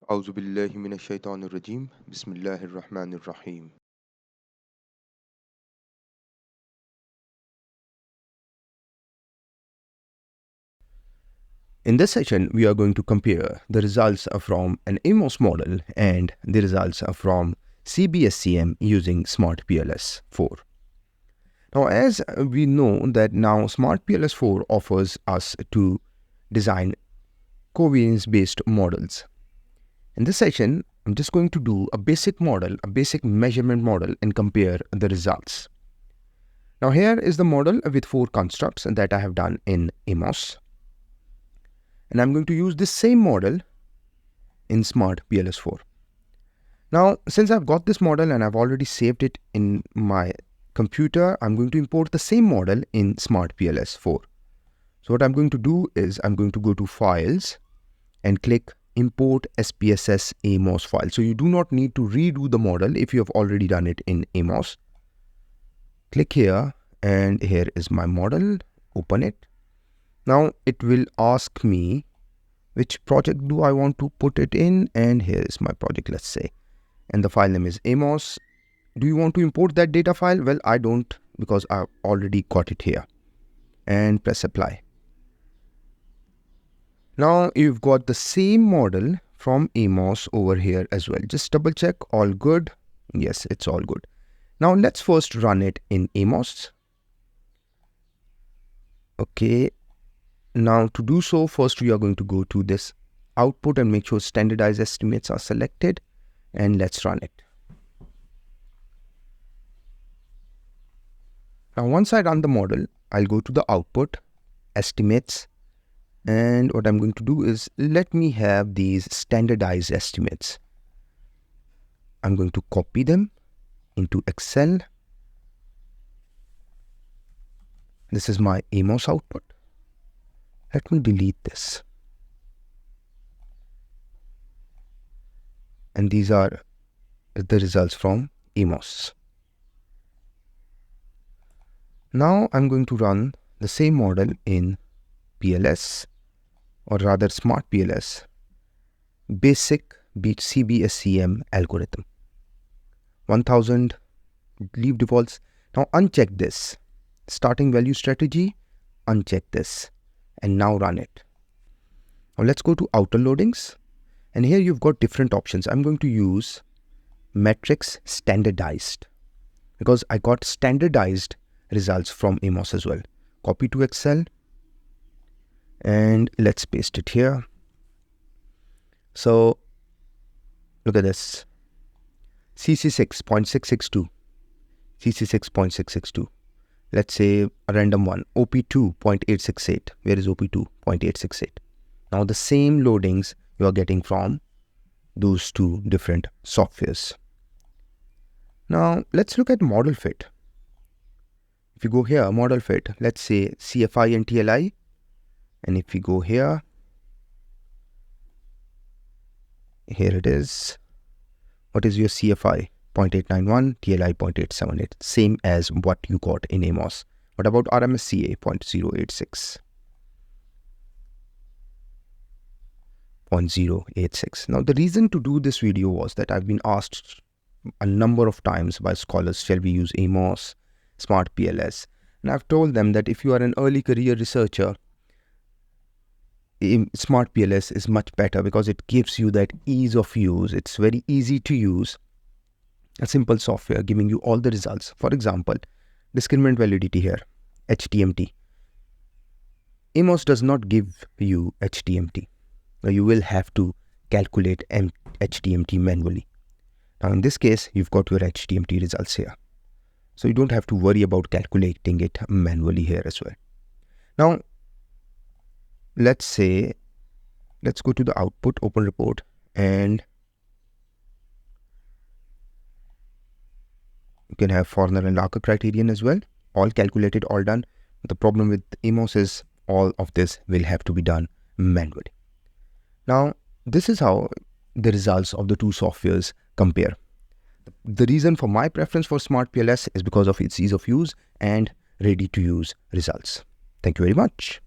أعوذ بالله من الشيطان الرجيم بسم الله الرحمن الرحيم. In this session, we are going to compare the results from an AMOS model and the results from CBSEM using SmartPLS4. Now, as we know that now SmartPLS4 offers us to design covariance-based models. In this session, I'm just going to do a basic model, a basic measurement model, and compare the results. Now, here is the model with 4 constructs that I have done in AMOS. And I'm going to use this same model in SmartPLS4. Now, since I've got this model and I've already saved it in my computer, I'm going to import the same model in SmartPLS4. So what I'm going to do is I'm going to go to Files and click Import SPSS AMOS file. So you do not need to redo the model if you have already done it in AMOS. Click here and here is my model. Open it. Now it will ask me which project do I want to put it in, and here is my project, let's say, and the file name is AMOS. Do you want to import that data file? Well, I don't, because I've already got it here, and press apply. Now you've got the same model from AMOS over here as well. Just double check, all good. Yes, it's all good. Now let's first run it in AMOS. Okay. Now to do so, first we are going to go to this output and make sure standardized estimates are selected, and let's run it. Now once I run the model, I'll go to the output, estimates, and what I'm going to do is let me have these standardized estimates. I'm going to copy them into Excel. This is my AMOS output. Let me delete this. And these are the results from AMOS. Now I'm going to run the same model in PLS, or rather SmartPLS, basic CBSEM algorithm. 1000 leave defaults. Now uncheck this. Starting value strategy, uncheck this. And now run it. Now let's go to outer loadings, and here you've got different options. I'm going to use metrics standardized because I got standardized results from AMOS as well. Copy to Excel and let's paste it here. So look at this, CC6.662, CC6.662. Let's say a random one, OP2.868. Where is OP2.868? Now the same loadings you are getting from those two different softwares. Now let's look at model fit. If you go here, model fit, let's say CFI and TLI. And if we go here, here it is. What is your CFI? 0.891, TLI 0.878, same as what you got in AMOS. What about RMSCA? 0.086. 0.086. Now the reason to do this video was that I've been asked a number of times by scholars, shall we use AMOS, SmartPLS? And I've told them that if you are an early career researcher, SmartPLS is much better because it gives you that ease of use. It's very easy to use. A simple software giving you all the results. For example, discriminant validity here, HTMT. AMOS does not give you HTMT. You will have to calculate HTMT manually. Now in this case, you've got your HTMT results here. So you don't have to worry about calculating it manually here as well. Now, let's go to the output, open report, and you can have Forner and Larker criterion as well. All calculated, all done. The problem with AMOS is all of this will have to be done manually. Now, this is how the results of the two softwares compare. The reason for my preference for SmartPLS is because of its ease of use and ready to use results. Thank you very much.